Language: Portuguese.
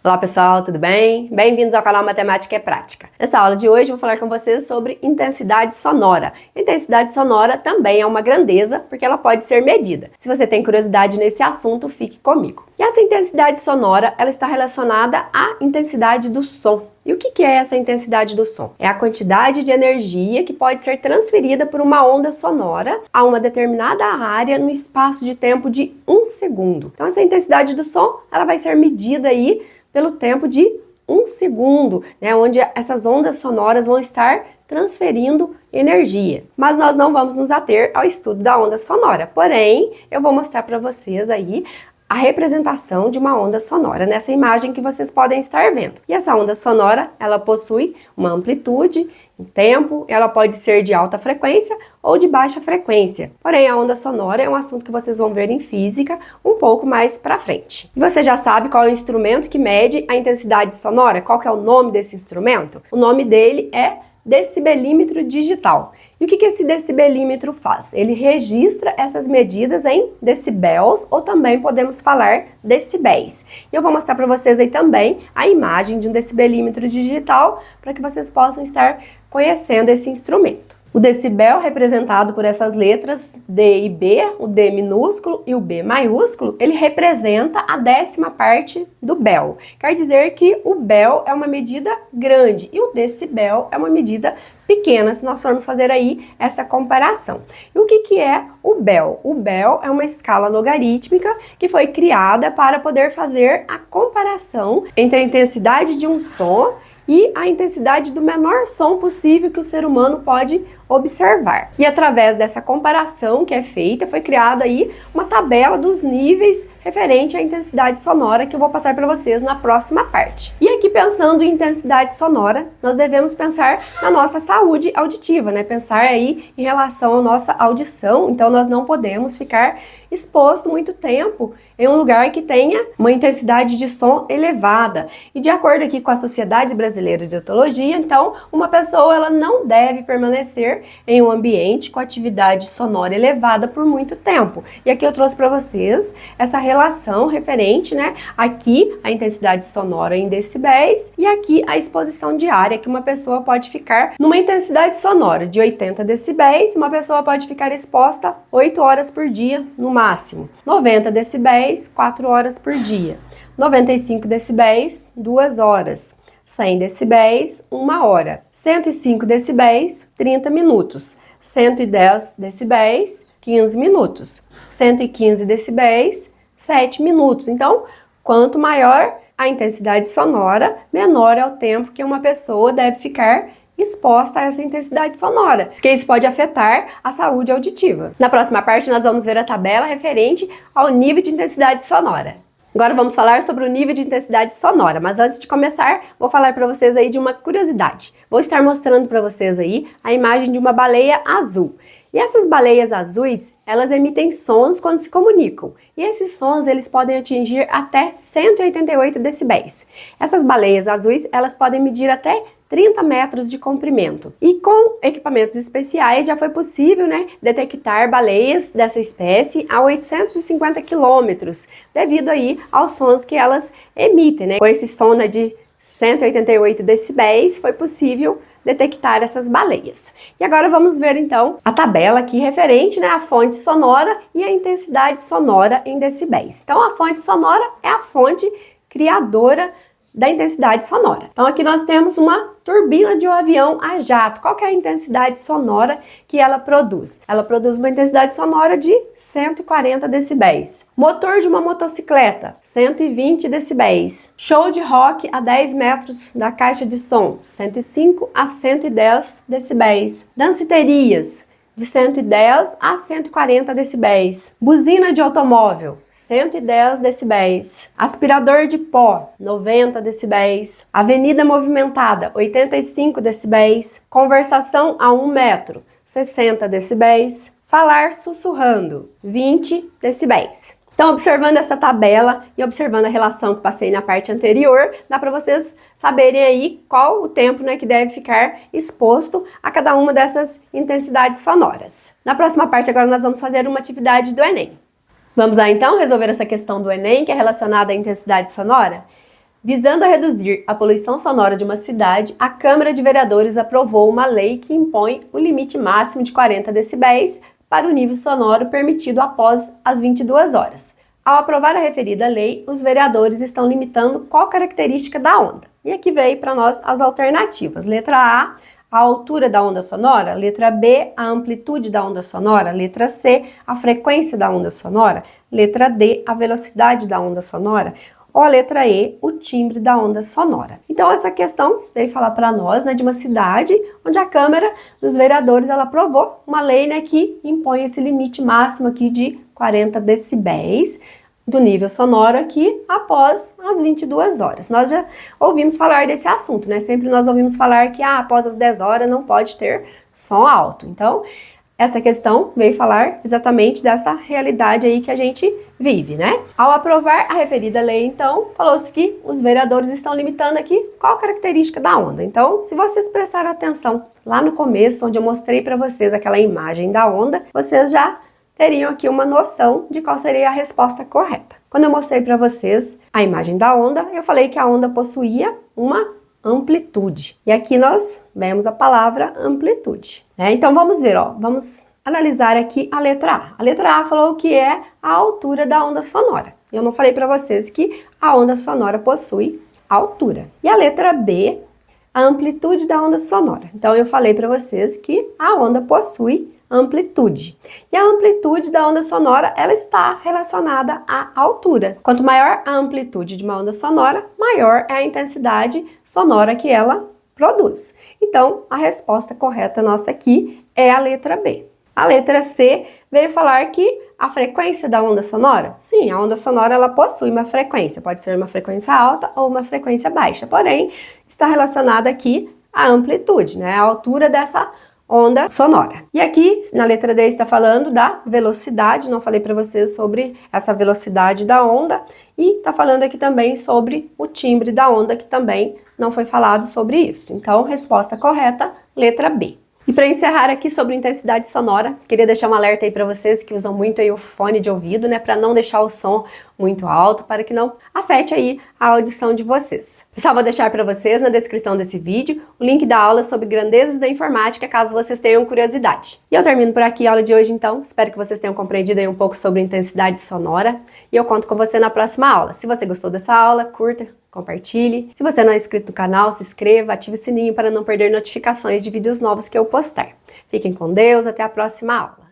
Olá pessoal, tudo bem? Bem-vindos ao canal Matemática é Prática. Nessa aula de hoje eu vou falar com vocês sobre intensidade sonora. Intensidade sonora também é uma grandeza porque ela pode ser medida. Se você tem curiosidade nesse assunto, fique comigo. E essa intensidade sonora, ela está relacionada à intensidade do som. E o que é essa intensidade do som? É a quantidade de energia que pode ser transferida por uma onda sonora a uma determinada área no espaço de tempo de 1 segundo. Então essa intensidade do som, ela vai ser medida aí pelo tempo de 1 segundo, né, onde essas ondas sonoras vão estar transferindo energia. Mas nós não vamos nos ater ao estudo da onda sonora, porém, eu vou mostrar para vocês aí a representação de uma onda sonora nessa imagem que vocês podem estar vendo. E essa onda sonora, ela possui uma amplitude, um tempo, ela pode ser de alta frequência ou de baixa frequência. Porém, a onda sonora é um assunto que vocês vão ver em física um pouco mais para frente. E você já sabe qual é o instrumento que mede a intensidade sonora? Qual que é o nome desse instrumento? O nome dele é decibelímetro digital. E o que esse decibelímetro faz? Ele registra essas medidas em decibéis, ou também podemos falar decibéis. E eu vou mostrar para vocês aí também a imagem de um decibelímetro digital para que vocês possam estar conhecendo esse instrumento. O decibel, representado por essas letras D e B, o D minúsculo e o B maiúsculo, ele representa a 10ª parte do bel. Quer dizer que o bel é uma medida grande e o decibel é uma medida pequena, se nós formos fazer aí essa comparação. E o que é o bel? O bel é uma escala logarítmica que foi criada para poder fazer a comparação entre a intensidade de um som e a intensidade do menor som possível que o ser humano pode observar. E através dessa comparação que é feita, foi criada aí uma tabela dos níveis referente à intensidade sonora que eu vou passar para vocês na próxima parte. E aqui, pensando em intensidade sonora, nós devemos pensar na nossa saúde auditiva, né? Pensar aí em relação à nossa audição. Então nós não podemos ficar exposto muito tempo em um lugar que tenha uma intensidade de som elevada. E de acordo aqui com a Sociedade Brasileira de Otologia, então, uma pessoa ela não deve permanecer em um ambiente com atividade sonora elevada por muito tempo. E aqui eu trouxe para vocês essa relação referente, né, aqui a intensidade sonora em decibéis e aqui a exposição diária que uma pessoa pode ficar numa intensidade sonora de 80 decibéis, uma pessoa pode ficar exposta 8 horas por dia no máximo, 90 decibéis, 4 horas por dia, 95 decibéis, 2 horas, 100 decibéis, 1 hora, 105 decibéis, 30 minutos, 110 decibéis, 15 minutos, 115 decibéis, 7 minutos. Então, quanto maior a intensidade sonora, menor é o tempo que uma pessoa deve ficar exposta a essa intensidade sonora, porque isso pode afetar a saúde auditiva. Na próxima parte, nós vamos ver a tabela referente ao nível de intensidade sonora. Agora vamos falar sobre o nível de intensidade sonora, mas antes de começar, vou falar para vocês aí de uma curiosidade. Vou estar mostrando para vocês aí a imagem de uma baleia azul. E essas baleias azuis, elas emitem sons quando se comunicam. E esses sons, eles podem atingir até 188 decibéis. Essas baleias azuis, elas podem medir até 30 metros de comprimento. E com equipamentos especiais já foi possível, né, detectar baleias dessa espécie a 850 quilômetros, devido aí aos sons que elas emitem, né? Com esse som, né, de 188 decibéis, foi possível detectar essas baleias. E agora vamos ver então a tabela aqui referente, né, à fonte sonora e a intensidade sonora em decibéis. Então a fonte sonora é a fonte criadora da intensidade sonora. Então aqui nós temos uma turbina de um avião a jato. Qual que é a intensidade sonora que ela produz? Ela produz uma intensidade sonora de 140 decibéis. Motor de uma motocicleta, 120 decibéis. Show de rock a 10 metros da caixa de som, 105 a 110 decibéis. Danceterias, de 110 a 140 decibéis. Buzina de automóvel, 110 decibéis. Aspirador de pó, 90 decibéis. Avenida movimentada, 85 decibéis. Conversação a 1 metro, 60 decibéis. Falar sussurrando, 20 decibéis. Então, observando essa tabela e observando a relação que passei na parte anterior, dá para vocês saberem aí qual o tempo, né, que deve ficar exposto a cada uma dessas intensidades sonoras. Na próxima parte, agora, nós vamos fazer uma atividade do Enem. Vamos lá, então, resolver essa questão do Enem, que é relacionada à intensidade sonora? Visando a reduzir a poluição sonora de uma cidade, a Câmara de Vereadores aprovou uma lei que impõe o limite máximo de 40 decibéis para o nível sonoro permitido após as 22 horas. Ao aprovar a referida lei, os vereadores estão limitando qual característica da onda. E aqui veio para nós as alternativas. Letra A altura da onda sonora. Letra B, a amplitude da onda sonora. Letra C, a frequência da onda sonora. Letra D, a velocidade da onda sonora. Ou a letra E, o timbre da onda sonora. Então essa questão veio falar para nós, né, de uma cidade onde a Câmara dos Vereadores ela aprovou uma lei, né, que impõe esse limite máximo aqui de 40 decibéis do nível sonoro aqui após as 22 horas. Nós já ouvimos falar desse assunto, né? Sempre nós ouvimos falar que após as 10 horas não pode ter som alto. Então, essa questão veio falar exatamente dessa realidade aí que a gente vive, né? Ao aprovar a referida lei, então, falou-se que os vereadores estão limitando aqui qual a característica da onda. Então, se vocês prestaram atenção lá no começo, onde eu mostrei para vocês aquela imagem da onda, vocês já teriam aqui uma noção de qual seria a resposta correta. Quando eu mostrei para vocês a imagem da onda, eu falei que a onda possuía uma amplitude. E aqui nós vemos a palavra amplitude, né? Então vamos ver, ó, vamos analisar aqui a letra A. A letra A falou que é a altura da onda sonora. Eu não falei para vocês que a onda sonora possui altura. E a letra B, a amplitude da onda sonora. Então eu falei para vocês que a onda possui amplitude. E a amplitude da onda sonora, ela está relacionada à altura. Quanto maior a amplitude de uma onda sonora, maior é a intensidade sonora que ela produz. Então, a resposta correta nossa aqui é a letra B. A letra C veio falar que a frequência da onda sonora, sim, a onda sonora ela possui uma frequência, pode ser uma frequência alta ou uma frequência baixa, porém, está relacionada aqui à amplitude, né, a altura dessa onda sonora. E aqui, na letra D, está falando da velocidade, não falei para vocês sobre essa velocidade da onda, e está falando aqui também sobre o timbre da onda, que também não foi falado sobre isso. Então, resposta correta, letra B. E para encerrar aqui sobre intensidade sonora, queria deixar um alerta aí para vocês que usam muito aí o fone de ouvido, né, para não deixar o som muito alto, para que não afete aí a audição de vocês. Pessoal, vou deixar para vocês na descrição desse vídeo o link da aula sobre grandezas da informática, caso vocês tenham curiosidade. E eu termino por aqui a aula de hoje, então. Espero que vocês tenham compreendido aí um pouco sobre intensidade sonora e eu conto com você na próxima aula. Se você gostou dessa aula, curta, compartilhe. Se você não é inscrito no canal, se inscreva, ative o sininho para não perder notificações de vídeos novos que eu postar. Fiquem com Deus, até a próxima aula.